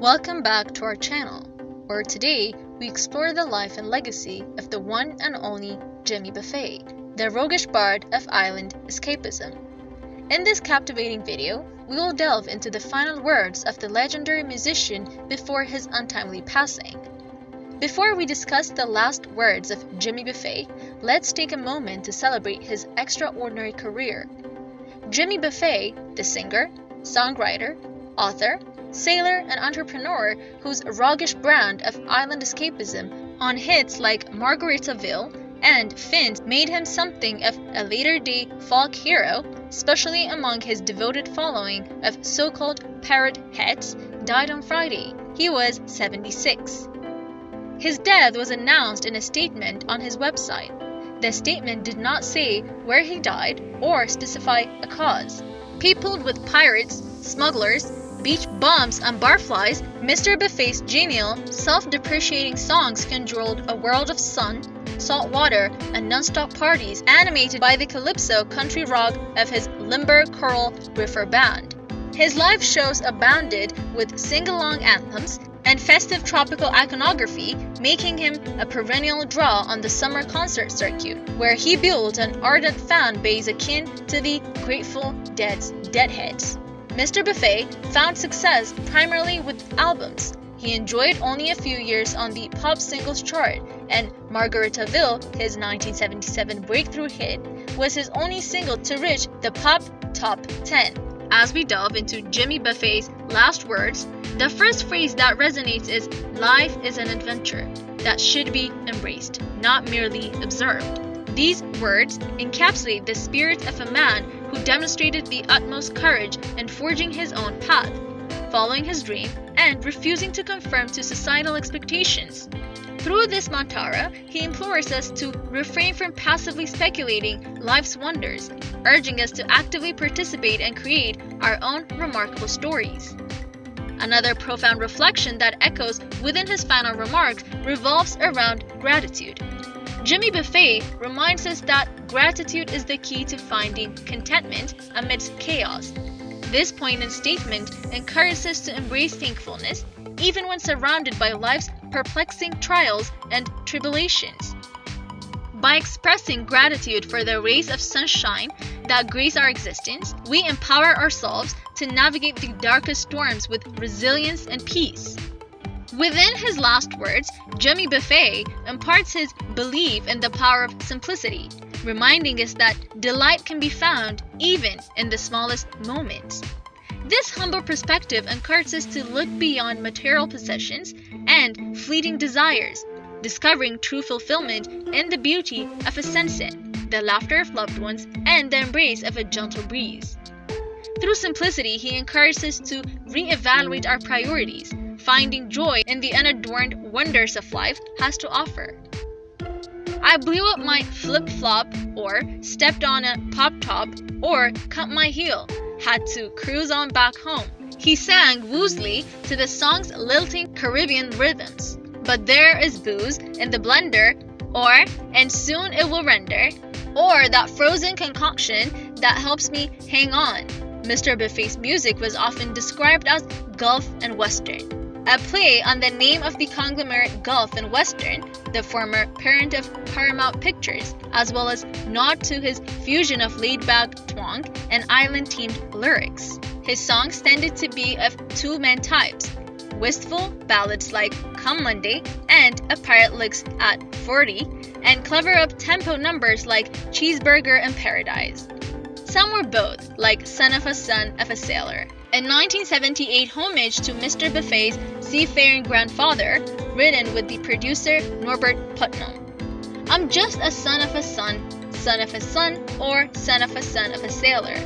Welcome back to our channel, where today we explore the life and legacy of the one and only Jimmy Buffett, the roguish bard of island escapism. In this captivating video, we will delve into the final words of the legendary musician before his untimely passing. Before we discuss the last words of Jimmy Buffett, let's take a moment to celebrate his extraordinary career. Jimmy Buffett, the singer, songwriter, author, sailor, and entrepreneur whose roguish brand of island escapism on hits like Margaritaville and Fins made him something of a later-day folk hero, especially among his devoted following of so-called parrot heads, died on Friday. He was 76. His death was announced in a statement on his website. The statement did not say where he died or specify a cause. Peopled with pirates, smugglers, beach bums, and barflies, Mr. Buffett's genial, self-depreciating songs controlled a world of sun, salt water, and non-stop parties animated by the calypso country rock of his limber coral river band. His live shows abounded with sing-along anthems and festive tropical iconography, making him a perennial draw on the summer concert circuit, where he built an ardent fan base akin to the Grateful Dead's Deadheads. Mr. Buffett found success primarily with albums. He enjoyed only a few years on the pop singles chart, and Margaritaville, his 1977 breakthrough hit, was his only single to reach the pop top 10. As we delve into Jimmy Buffett's last words, the first phrase that resonates is, "Life is an adventure that should be embraced, not merely observed." These words encapsulate the spirit of a man who demonstrated the utmost courage in forging his own path, following his dream, and refusing to conform to societal expectations. Through this mantra, he implores us to refrain from passively speculating life's wonders, urging us to actively participate and create our own remarkable stories. Another profound reflection that echoes within his final remarks revolves around gratitude. Jimmy Buffett reminds us that gratitude is the key to finding contentment amidst chaos. This poignant statement encourages us to embrace thankfulness even when surrounded by life's perplexing trials and tribulations. By expressing gratitude for the rays of sunshine that grace our existence, we empower ourselves to navigate the darkest storms with resilience and peace. Within his last words, Jimmy Buffett imparts his belief in the power of simplicity, reminding us that delight can be found even in the smallest moments. This humble perspective encourages us to look beyond material possessions and fleeting desires, discovering true fulfillment in the beauty of a sunset, the laughter of loved ones, and the embrace of a gentle breeze. Through simplicity, he encourages us to reevaluate our priorities, finding joy in the unadorned wonders of life has to offer. I blew up my flip-flop, or stepped on a pop-top, or cut my heel, had to cruise on back home. He sang woozily to the song's lilting Caribbean rhythms. But there is booze in the blender, or and soon it will render, or that frozen concoction that helps me hang on. Mr. Buffett's music was often described as Gulf and Western, a play on the name of the conglomerate Gulf and Western, the former parent of Paramount Pictures, as well as nod to his fusion of laid-back twang and island-themed lyrics. His songs tended to be of two main types: wistful ballads like Come Monday and A Pirate Looks at 40, and clever up-tempo numbers like Cheeseburger in Paradise. Some were both, like Son of a Sailor. A 1978 homage to Mr. Buffett's seafaring grandfather, written with the producer Norbert Putnam. I'm just a son of a son of a son, or son of a sailor,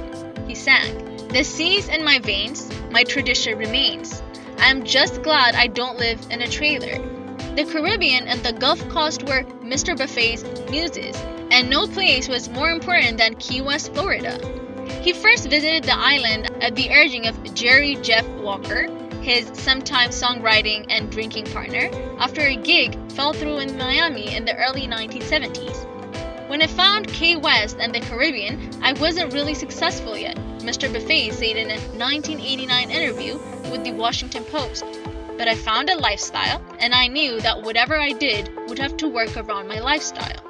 he sang. The sea's in my veins, my tradition remains. I am just glad I don't live in a trailer. The Caribbean and the Gulf Coast were Mr. Buffett's muses, and no place was more important than Key West, Florida. He first visited the island at the urging of Jerry Jeff Walker, his sometime songwriting and drinking partner, after a gig fell through in Miami in the early 1970s. When I found Key West and the Caribbean, I wasn't really successful yet, Mr. Buffett said in a 1989 interview with the Washington Post. but I found a lifestyle, and I knew that whatever I did would have to work around my lifestyle.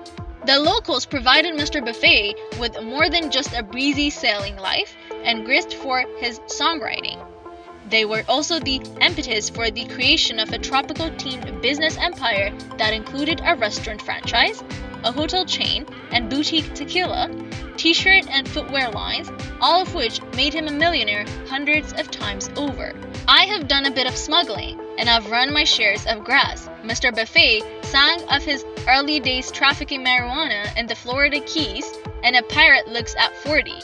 The locals provided Mr. Buffett with more than just a breezy sailing life and grist for his songwriting. They were also the impetus for the creation of a tropical-themed business empire that included a restaurant franchise, a hotel chain, and boutique tequila, t-shirt and footwear lines, all of which made him a millionaire hundreds of times over. I have done a bit of smuggling, and I've run my shares of grass. Mr. Buffett sang of his early days trafficking marijuana in the Florida Keys, and a pirate looks at 40.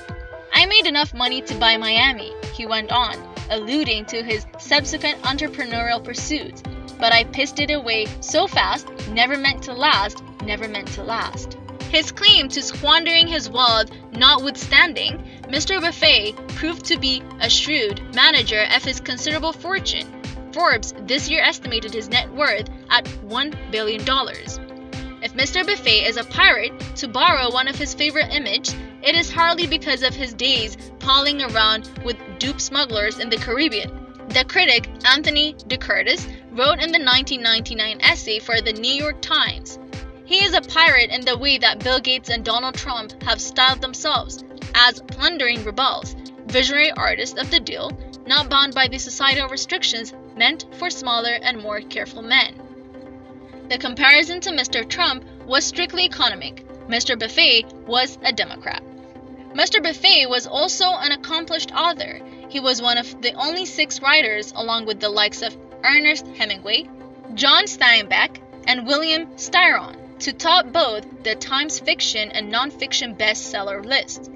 I made enough money to buy Miami, he went on, alluding to his subsequent entrepreneurial pursuits. But I pissed it away so fast, never meant to last, never meant to last. His claim to squandering his wealth notwithstanding, Mr. Buffett proved to be a shrewd manager of his considerable fortune. Forbes this year estimated his net worth at $1 billion. If Mr. Buffett is a pirate, to borrow one of his favorite images, it is hardly because of his days palling around with dupe smugglers in the Caribbean. The critic Anthony DeCurtis wrote in the 1999 essay for the New York Times, "He is a pirate in the way that Bill Gates and Donald Trump have styled themselves, as plundering rebels, visionary artists of the deal, not bound by the societal restrictions meant for smaller and more careful men." The comparison to Mr. Trump was strictly economic. Mr. Buffett was a Democrat. Mr. Buffett was also an accomplished author. He was one of the only 6 writers, along with the likes of Ernest Hemingway, John Steinbeck, and William Styron, to top both the Times fiction and non-fiction bestseller lists.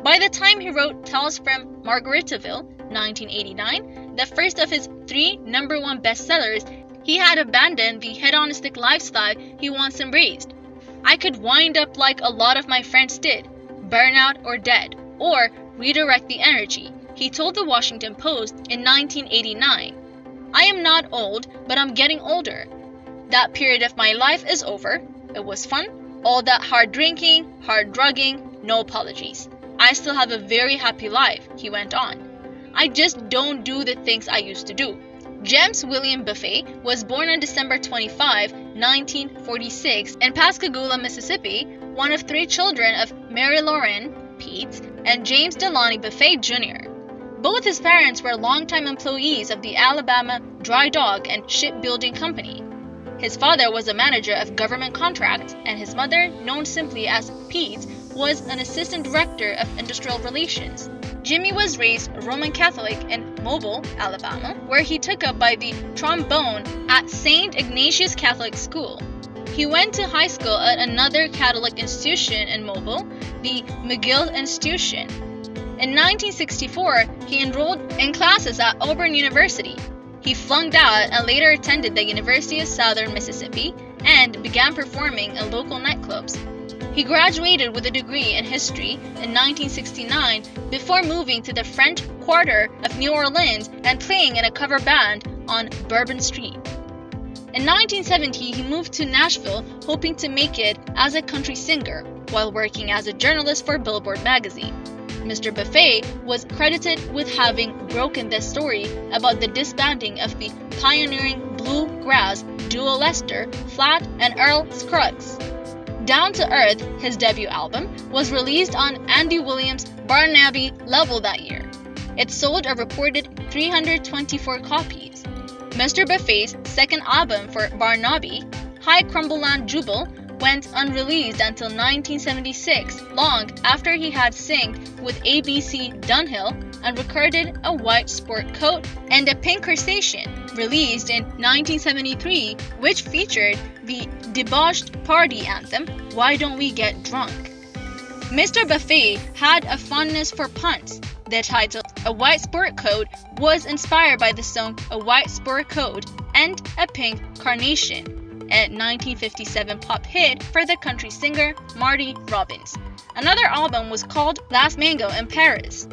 By the time he wrote Tales from Margaritaville, 1989, the first of his 3 #1 bestsellers, he had abandoned the hedonistic lifestyle he once embraced. "I could wind up like a lot of my friends did, burn out or dead, or redirect the energy," he told the Washington Post in 1989. "I am not old, but I'm getting older. That period of my life is over. It was fun. All that hard drinking, hard drugging, no apologies. I still have a very happy life," he went on. "I just don't do the things I used to do." James William Buffett was born on December 25, 1946 in Pascagoula, Mississippi, one of 3 children of Mary Lauren, Pete, and James Delaney Buffett Jr. Both his parents were longtime employees of the Alabama Dry Dock and Shipbuilding Company. His father was a manager of government contracts, and his mother, known simply as Pete, was an assistant director of industrial relations. Jimmy was raised Roman Catholic in Mobile, Alabama, where he took up by the trombone at St. Ignatius Catholic School. He went to high school at another Catholic institution in Mobile, the McGill Institution. In 1964, he enrolled in classes at Auburn University. He flunked out and later attended the University of Southern Mississippi and began performing in local nightclubs. He graduated with a degree in history in 1969 before moving to the French Quarter of New Orleans and playing in a cover band on Bourbon Street. In 1970, he moved to Nashville, hoping to make it as a country singer while working as a journalist for Billboard magazine. Mr. Buffett was credited with having broken the story about the disbanding of the pioneering bluegrass duo Lester Flatt and Earl Scruggs. Down to Earth, his debut album, was released on Andy Williams' Barnaby label that year. It sold a reported 324 copies. Mr. Buffett's second album for Barnaby, High Crumbleland Jubal, went unreleased until 1976, long after he had synced with ABC Dunhill and recorded a white sport coat and a pink crustacean, released in 1973, which featured the debauched party anthem, Why Don't We Get Drunk? Mr. Buffett had a fondness for puns. The title, A White Sport Coat, was inspired by the song A White Sport Coat and A Pink Carnation, a 1957 pop hit for the country singer Marty Robbins. Another album was called Last Mango in Paris.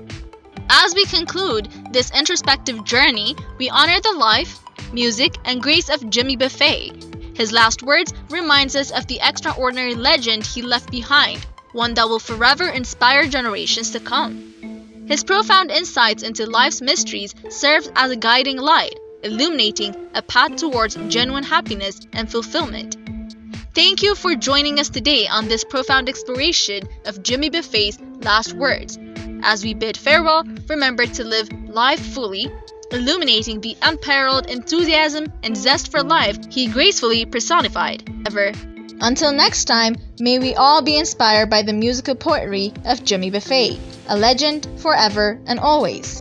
As we conclude this introspective journey, we honor the life, music, and grace of Jimmy Buffett. His last words reminds us of the extraordinary legend he left behind, one that will forever inspire generations to come. His profound insights into life's mysteries served as a guiding light. illuminating a path towards genuine happiness and fulfillment. Thank you for joining us today on this profound exploration of Jimmy Buffett's last words. As we bid farewell, remember to live life fully, illuminating the unparalleled enthusiasm and zest for life he gracefully personified. Until next time, may we all be inspired by the musical poetry of Jimmy Buffett, a legend forever and always.